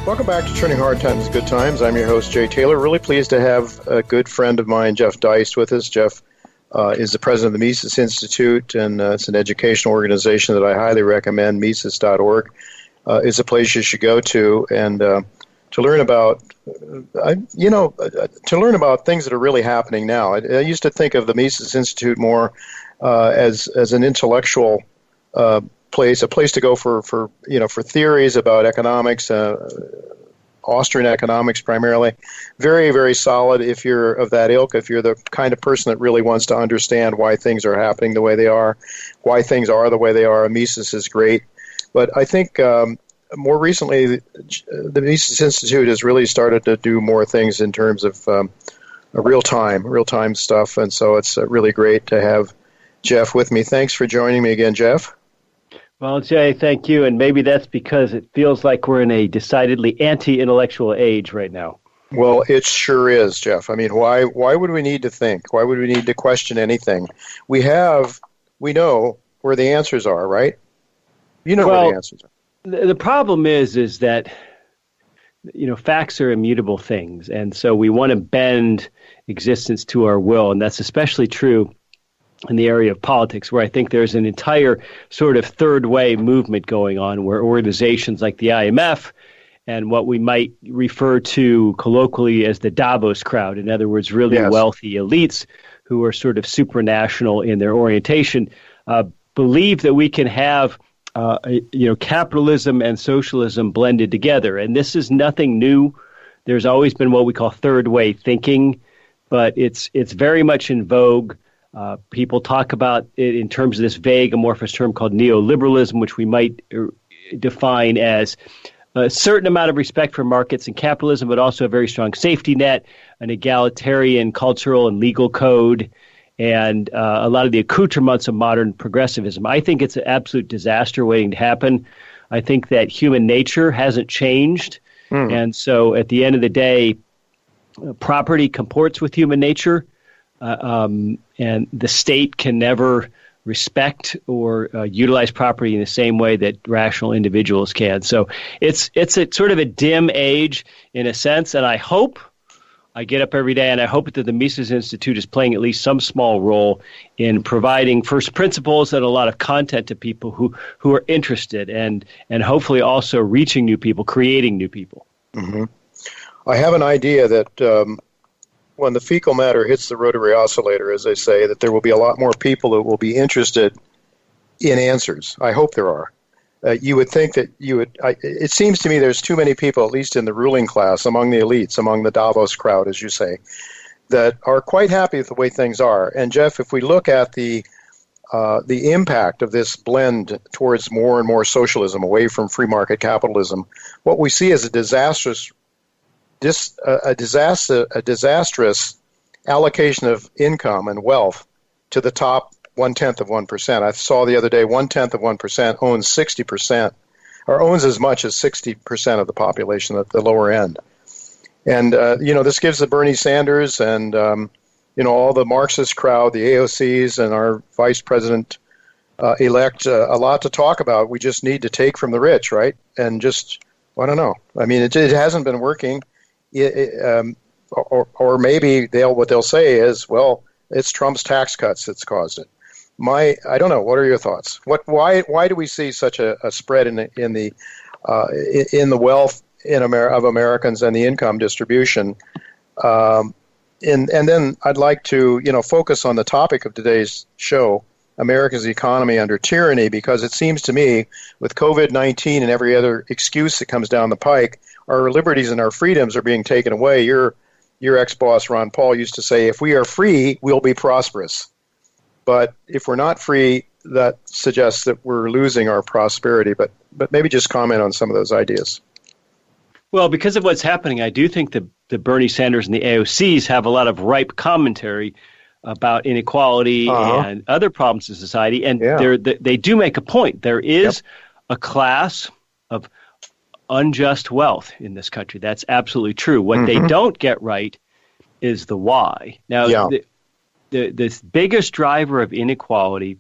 Welcome back to Turning Hard Times to Good Times. I'm your host, Jay Taylor. Really pleased to have a good friend of mine, Jeff Deist, with us. Jeff is the president of the Mises Institute, and it's an educational organization that I highly recommend. Mises.org is a place you should go to and to learn about, to learn about things that are really happening now. I used to think of the Mises Institute more as an intellectual place, a place to go for theories about economics, Austrian economics primarily. Very, very solid if you're of that ilk, if you're the kind of person that really wants to understand why things are happening the way they are, why things are the way they are. Mises is great. But I think more recently, the Mises Institute has really started to do more things in terms of real-time stuff. And so it's really great to have Jeff with me. Thanks for joining me again, Jeff. Well, Jay, thank you. And maybe that's because it feels like we're in a decidedly anti-intellectual age right now. Well, it sure is, Jeff. I mean, why would we need to think? Why would we need to question anything? We know where the answers are, right? You know where the answers are. The problem is that, facts are immutable things. And so we want to bend existence to our will. And that's especially true in the area of politics, where I think there's an entire sort of third way movement going on, where organizations like the IMF and what we might refer to colloquially as the Davos crowd, in other words, really wealthy elites who are sort of supranational in their orientation, believe that we can have capitalism and socialism blended together. And this is nothing new. There's always been what we call third way thinking, but it's very much in vogue. People talk about it in terms of this vague, amorphous term called neoliberalism, which we might define as a certain amount of respect for markets and capitalism, but also a very strong safety net, an egalitarian cultural and legal code, and a lot of the accoutrements of modern progressivism. I think it's an absolute disaster waiting to happen. I think that human nature hasn't changed. And so at the end of the day, property comports with human nature. And the state can never respect or utilize property in the same way that rational individuals can. So it's a sort of a dim age in a sense, and I get up every day and I hope that the Mises Institute is playing at least some small role in providing first principles and a lot of content to people who are interested and hopefully also reaching new people, creating new people. Mm-hmm. I have an idea that when the fecal matter hits the rotary oscillator, as they say, that there will be a lot more people that will be interested in answers. I hope there are. You would think that it seems to me there's too many people, at least in the ruling class, among the elites, among the Davos crowd, as you say, that are quite happy with the way things are. And Jeff, if we look at the impact of this blend towards more and more socialism, away from free market capitalism, what we see is a disastrous allocation of income and wealth to the top 1/10 of 1%. I saw the other day 1/10 of 1% owns 60%, or owns as much as 60% of the population at the lower end. And, this gives the Bernie Sanders and, all the Marxist crowd, the AOCs and our vice president elect a lot to talk about. We just need to take from the rich, right? And just, I don't know. I mean, it hasn't been working. Or maybe what they'll say is, well, it's Trump's tax cuts that's caused it. I don't know. What are your thoughts? Why do we see such a spread in the wealth of Americans and the income distribution? And then I'd like to focus on the topic of today's show, America's economy under tyranny, because it seems to me with COVID-19 and every other excuse that comes down the pike, our liberties and our freedoms are being taken away. Your ex-boss, Ron Paul, used to say, if we are free, we'll be prosperous. But if we're not free, that suggests that we're losing our prosperity. But maybe just comment on some of those ideas. Well, because of what's happening, I do think that the Bernie Sanders and the AOCs have a lot of ripe commentary about inequality and other problems in society. And they do make a point. There is a class of unjust wealth in this country. That's absolutely true. What they don't get right is the why. Now, the biggest driver of inequality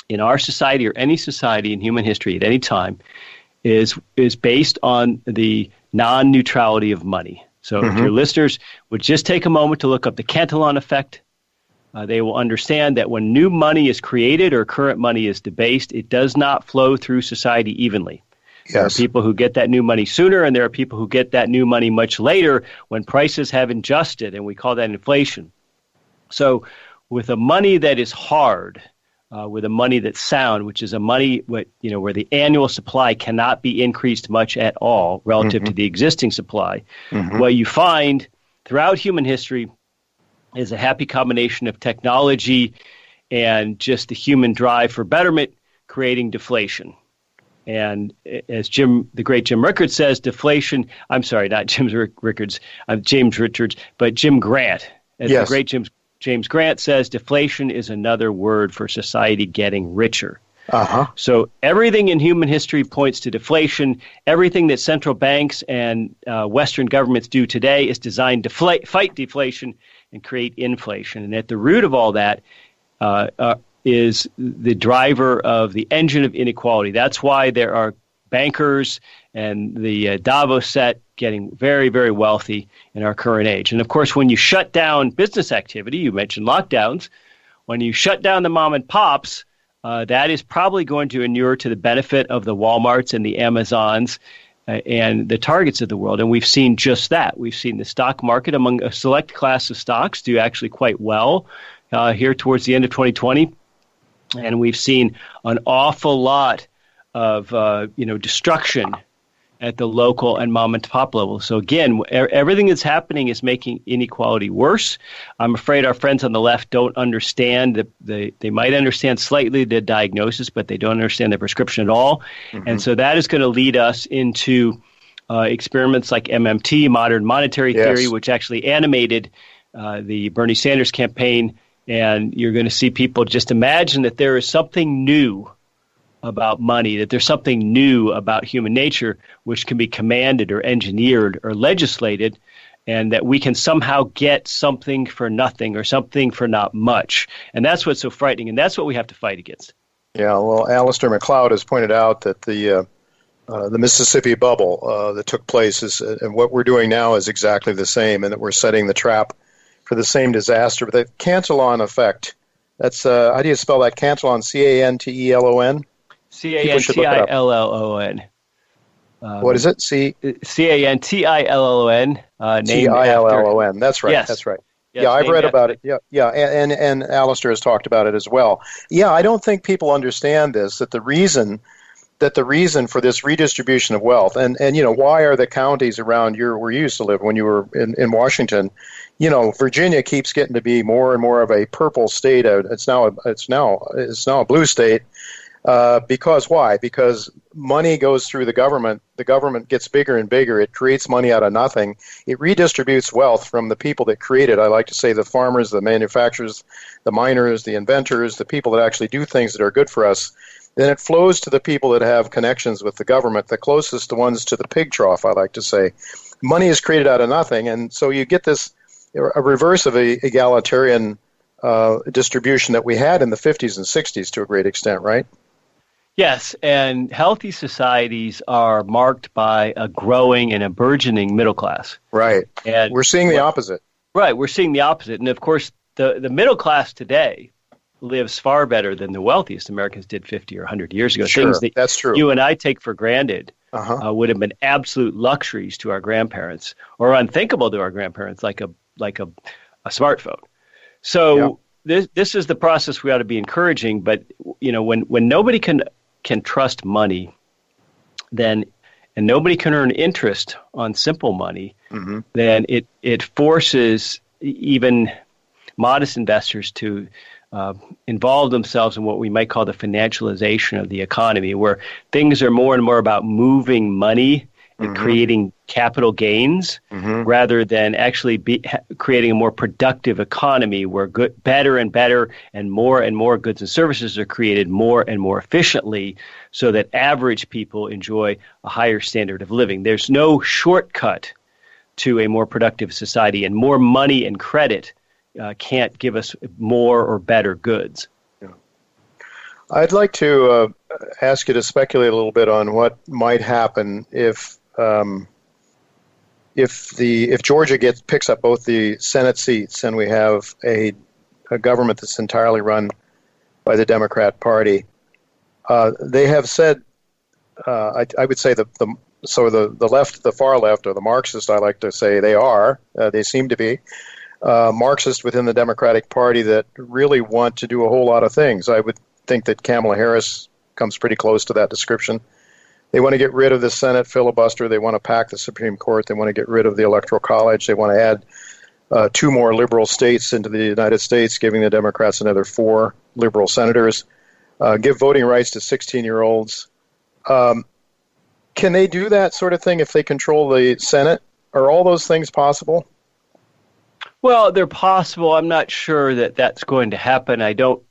in our society or any society in human history at any time is based on the non-neutrality of money. So if your listeners would just take a moment to look up the Cantillon effect, they will understand that when new money is created or current money is debased, it does not flow through society evenly. Yes. There are people who get that new money sooner, and there are people who get that new money much later when prices have adjusted, and we call that inflation. So with a money that is hard, with a money that's sound, which is a money where the annual supply cannot be increased much at all relative to the existing supply, what you find throughout human history is a happy combination of technology and just the human drive for betterment, creating deflation. And as the great Jim Rickards says, deflation, I'm sorry, not James Rickards, James Richards, but Jim Grant. As the great James Grant says, deflation is another word for society getting richer. So everything in human history points to deflation. Everything that central banks and Western governments do today is designed to fight deflation and create inflation. And at the root of all that is the driver of the engine of inequality. That's why there are bankers and the Davos set getting very, very wealthy in our current age. And of course, when you shut down business activity, you mentioned lockdowns, when you shut down the mom and pops, that is probably going to inure to the benefit of the Walmarts and the Amazons and the Targets of the world. And we've seen just that. We've seen the stock market among a select class of stocks do actually quite well here towards the end of 2020. And we've seen an awful lot of destruction at the local and mom and pop level. So again, everything that's happening is making inequality worse. I'm afraid our friends on the left don't understand. They might understand slightly the diagnosis, but they don't understand the prescription at all. And so that is going to lead us into experiments like MMT, modern monetary theory, which actually animated the Bernie Sanders campaign. And you're going to see people just imagine that there is something new about money, that there's something new about human nature which can be commanded or engineered or legislated, and that we can somehow get something for nothing or something for not much. And that's what's so frightening, and that's what we have to fight against. Yeah, well, Alistair McLeod has pointed out that the Mississippi bubble that took place and what we're doing now is exactly the same, and that we're setting the trap for the same disaster. But the Cantillon effect, that's, how do you spell that? Cantillon, Cantillon? Cantillon. What is it? Cantillon. Tillon. That's right. Yes. That's right. Yes, yeah, I've read about it. Yeah. And Alistair has talked about it as well. Yeah, I don't think people understand this, that the reason for this redistribution of wealth, and why are the counties around where you used to live when you were in Washington, Virginia keeps getting to be more and more of a purple state. It's now a blue state. Because why? Because money goes through the government. The government gets bigger and bigger. It creates money out of nothing. It redistributes wealth from the people that create it. I like to say the farmers, the manufacturers, the miners, the inventors, the people that actually do things that are good for us. Then it flows to the people that have connections with the government, the closest ones to the pig trough, I like to say. Money is created out of nothing, and so you get this, a reverse of a egalitarian distribution that we had in the 50s and 60s to a great extent, right? Yes, and healthy societies are marked by a growing and a burgeoning middle class. Right. And we're seeing the opposite. Right, we're seeing the opposite. And of course, the middle class today lives far better than the wealthiest Americans did 50 or 100 years ago. Sure, things that that's true. You and I take for granted would have been absolute luxuries to our grandparents, or unthinkable to our grandparents, like a smartphone. So this is the process we ought to be encouraging. But when nobody can trust money, and nobody can earn interest on simple money, then it forces even modest investors to involve themselves in what we might call the financialization of the economy, where things are more and more about moving money and creating capital gains rather than actually creating a more productive economy where better and better and more goods and services are created more and more efficiently so that average people enjoy a higher standard of living. There's no shortcut to a more productive society, and more money and credit can't give us more or better goods. Yeah. I'd like to ask you to speculate a little bit on what might happen if if Georgia picks up both the Senate seats and we have a government that's entirely run by the Democrat Party, they have said, I would say the left, the far left, or the Marxist, I like to say they seem to be Marxist within the Democratic Party that really want to do a whole lot of things. I would think that Kamala Harris comes pretty close to that description. They want to get rid of the Senate filibuster. They want to pack the Supreme Court. They want to get rid of the Electoral College. They want to add 2 more liberal states into the United States, giving the Democrats another 4 liberal senators. Give voting rights to 16-year-olds. Can they do that sort of thing if they control the Senate? Are all those things possible? Well, they're possible. I'm not sure that that's going to happen. I don't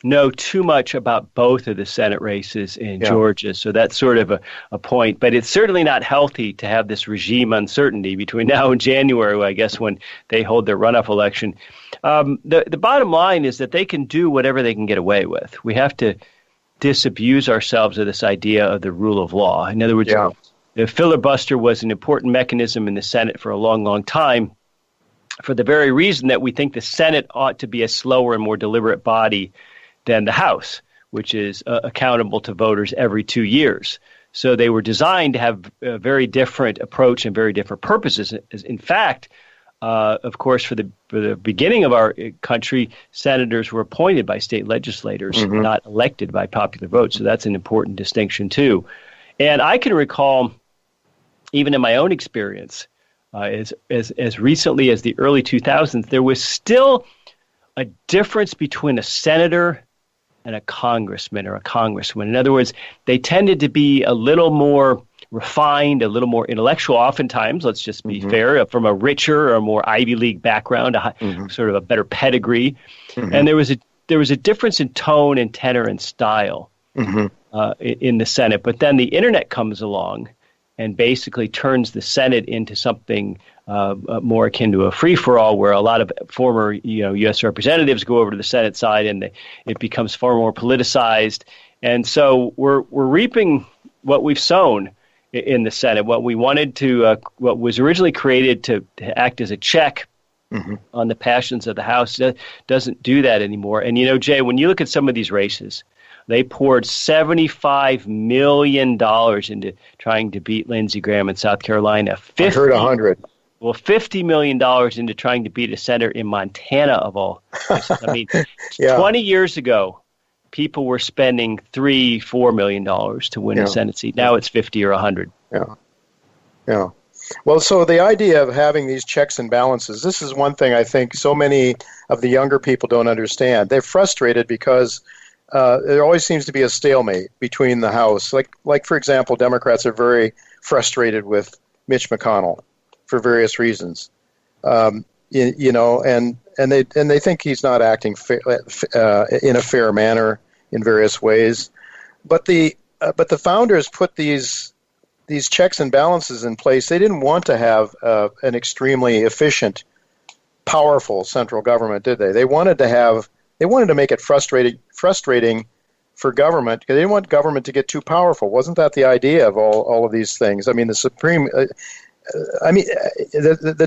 know too much about both of the Senate races in Georgia, so that's sort of a point. But it's certainly not healthy to have this regime uncertainty between now and January, I guess, when they hold their runoff election. The bottom line is that they can do whatever they can get away with. We have to disabuse ourselves of this idea of the rule of law. In other words, the filibuster was an important mechanism in the Senate for a long, long time, for the very reason that we think the Senate ought to be a slower and more deliberate body than the House, which is accountable to voters every 2 years. So they were designed to have a very different approach and very different purposes. In fact, of course, for the beginning of our country, senators were appointed by state legislators, not elected by popular vote. So that's an important distinction, too. And I can recall, even in my own experience, as recently as the early 2000s, there was still a difference between a senator and a congressman or a congresswoman. In other words, they tended to be a little more refined, a little more intellectual, oftentimes, let's just be fair, from a richer or more Ivy League background, sort of a better pedigree. And there was a difference in tone and tenor and style in the Senate. But then the internet comes along and basically turns the Senate into something more akin to a free-for-all, where a lot of former U.S. representatives go over to the Senate side, and it becomes far more politicized. And so we're reaping what we've sown in the Senate. What we wanted to, what was originally created to act as a check on the passions of the House, doesn't do that anymore. And Jay, when you look at some of these races, they poured $75 million into trying to beat Lindsey Graham in South Carolina. I heard 100. Well, $50 million into trying to beat a senator in Montana, of all places. I mean, 20 years ago, people were spending $3-4 million to win a Senate seat. Now it's 50 or 100. Yeah. Well, so the idea of having these checks and balances, this is one thing I think so many of the younger people don't understand. They're frustrated because there always seems to be a stalemate between the House. Like for example, Democrats are very frustrated with Mitch McConnell for various reasons, and they think he's not acting in a fair manner in various ways. But the founders put these checks and balances in place. They didn't want to have an extremely efficient, powerful central government, did they? They wanted to make it frustrating for government, because they didn't want government to get too powerful. Wasn't that the idea of all of these things? I mean, the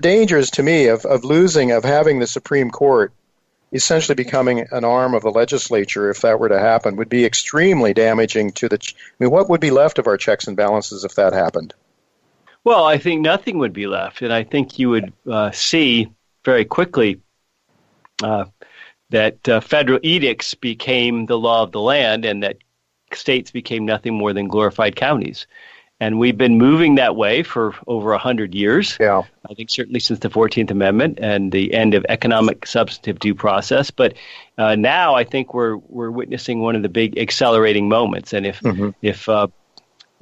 dangers to me of having the Supreme Court essentially becoming an arm of the legislature, if that were to happen, would be extremely damaging to what would be left of our checks and balances if that happened? Well, I think nothing would be left. And I think you would see very quickly that federal edicts became the law of the land, and that states became nothing more than glorified counties. And we've been moving that way for over 100 years. Yeah. I think certainly since the 14th Amendment and the end of economic substantive due process. But now I think we're witnessing one of the big accelerating moments. And if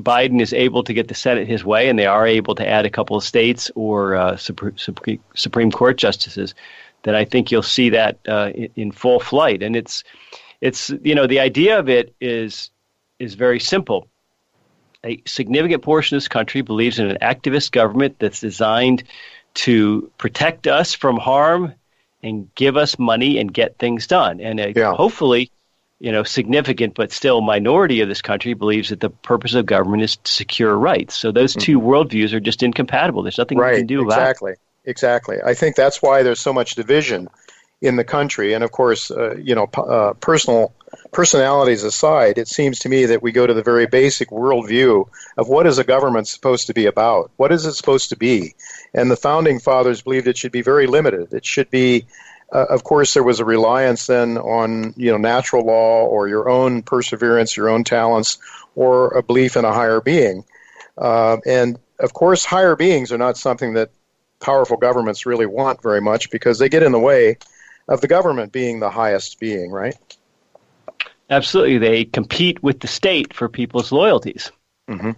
Biden is able to get the Senate his way, and they are able to add a couple of states or Supreme Court justices, then I think you'll see that in full flight. And it's the idea of it is very simple. A significant portion of this country believes in an activist government that's designed to protect us from harm and give us money and get things done. And hopefully significant but still minority of this country believes that the purpose of government is to secure rights. So those two worldviews are just incompatible. There's nothing we can do about it. Exactly. I think that's why there's so much division in the country. And of course, personalities aside, it seems to me that we go to the very basic worldview of what is a government supposed to be about? What is it supposed to be? And the founding fathers believed it should be very limited. It should be, of course, there was a reliance then on natural law or your own perseverance, your own talents, or a belief in a higher being. And of course, higher beings are not something that powerful governments really want very much because they get in the way of the government being the highest being, right? Absolutely. They compete with the state for people's loyalties. Mm-hmm.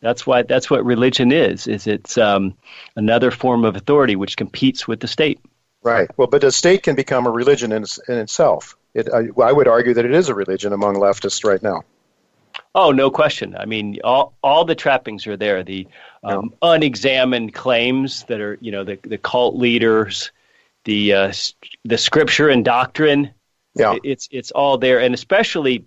That's what religion is it's another form of authority which competes with the state. Right. Well, but the state can become a religion in itself. I would argue that it is a religion among leftists right now. Oh, no question. I mean, all the trappings are there. The unexamined claims that are, the cult leaders, the scripture and doctrine. Yeah, it's all there, and especially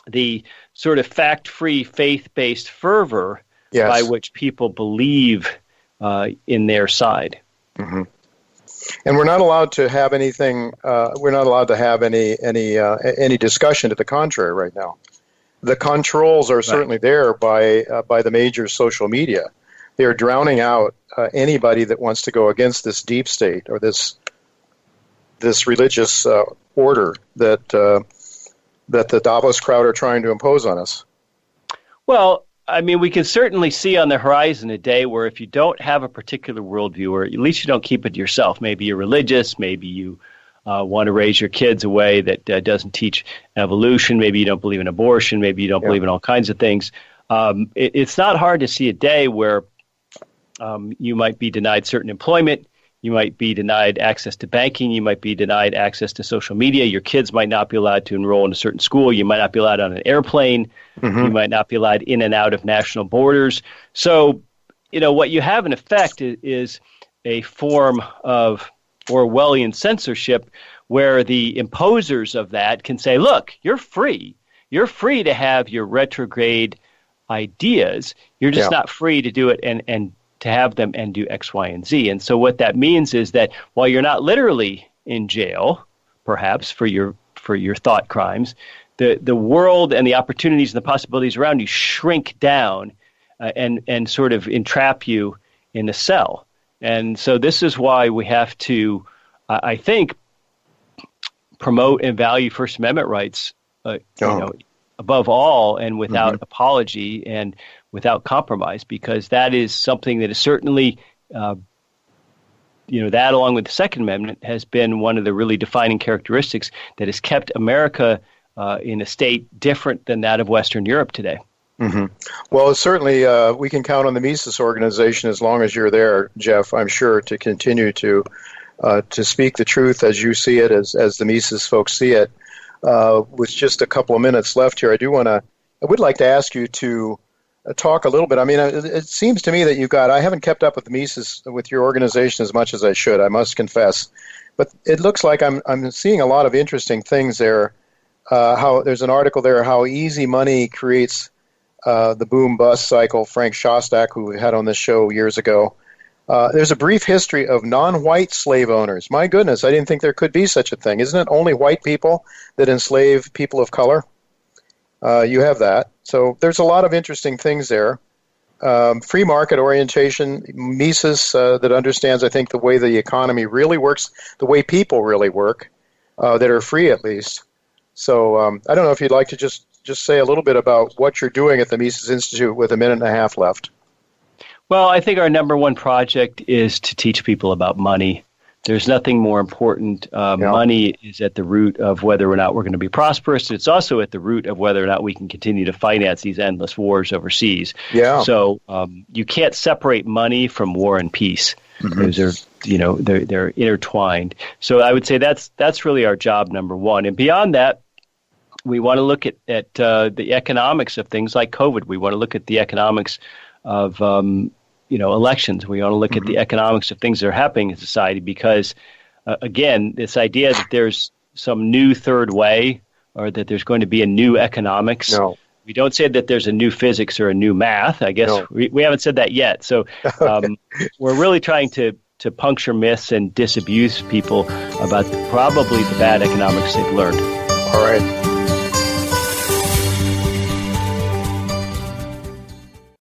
the sort of fact-free, faith-based fervor by which people believe in their side. Mm-hmm. And we're not allowed to have anything. We're not allowed to have any discussion to the contrary right now. The controls are certainly there by the major social media. They are drowning out anybody that wants to go against this deep state or this religious order that the Davos crowd are trying to impose on us. Well, I mean, we can certainly see on the horizon a day where if you don't have a particular worldview, or at least you don't keep it to yourself, maybe you're religious, maybe you want to raise your kids a way that doesn't teach evolution, maybe you don't believe in abortion, maybe you don't believe in all kinds of things. It's not hard to see a day where you might be denied certain employment, you might be denied access to banking, you might be denied access to social media, your kids might not be allowed to enroll in a certain school, you might not be allowed on an airplane, you might not be allowed in and out of national borders. So, what you have in effect is a form of Orwellian censorship where the imposers of that can say, look, you're free. You're free to have your retrograde ideas. You're just not free to do it and to have them and do X, Y, and Z. And so what that means is that while you're not literally in jail, perhaps, for your thought crimes, the world and the opportunities and the possibilities around you shrink down and sort of entrap you in a cell. And so this is why we have to, I think, promote and value First Amendment rights, above all and without apology and without compromise, because that is something that is certainly, that along with the Second Amendment has been one of the really defining characteristics that has kept America in a state different than that of Western Europe today. Mm-hmm. Well, certainly we can count on the Mises organization as long as you're there, Jeff, I'm sure, to continue to speak the truth as you see it, as the Mises folks see it. With just a couple of minutes left here, I would like to ask you to talk a little bit. I mean, it seems to me that I haven't kept up with the Mises, with your organization as much as I should, I must confess. But it looks like I'm seeing a lot of interesting things there. How there's an article there, how easy money creates the boom-bust cycle, Frank Shostak, who we had on this show years ago. There's a brief history of non-white slave owners. My goodness, I didn't think there could be such a thing. Isn't it only white people that enslave people of color? You have that. So there's a lot of interesting things there. Free market orientation, Mises that understands, I think, the way the economy really works, the way people really work, that are free at least. So I don't know if you'd like to just say a little bit about what you're doing at the Mises Institute with a minute and a half left. Well, I think our number one project is to teach people about money. There's nothing more important. Money is at the root of whether or not we're going to be prosperous. It's also at the root of whether or not we can continue to finance these endless wars overseas. Yeah. So you can't separate money from war and peace. Mm-hmm. Those are, they're intertwined. So I would say that's really our job number one. And beyond that, we want to look at the economics of things like COVID. We want to look at the economics of elections. We want to look at the economics of things that are happening in society because, again, this idea that there's some new third way or that there's going to be a new economics. No. We don't say that there's a new physics or a new math. I guess No. we haven't said that yet. So we're really trying to puncture myths and disabuse people about probably the bad economics they've learned. All right.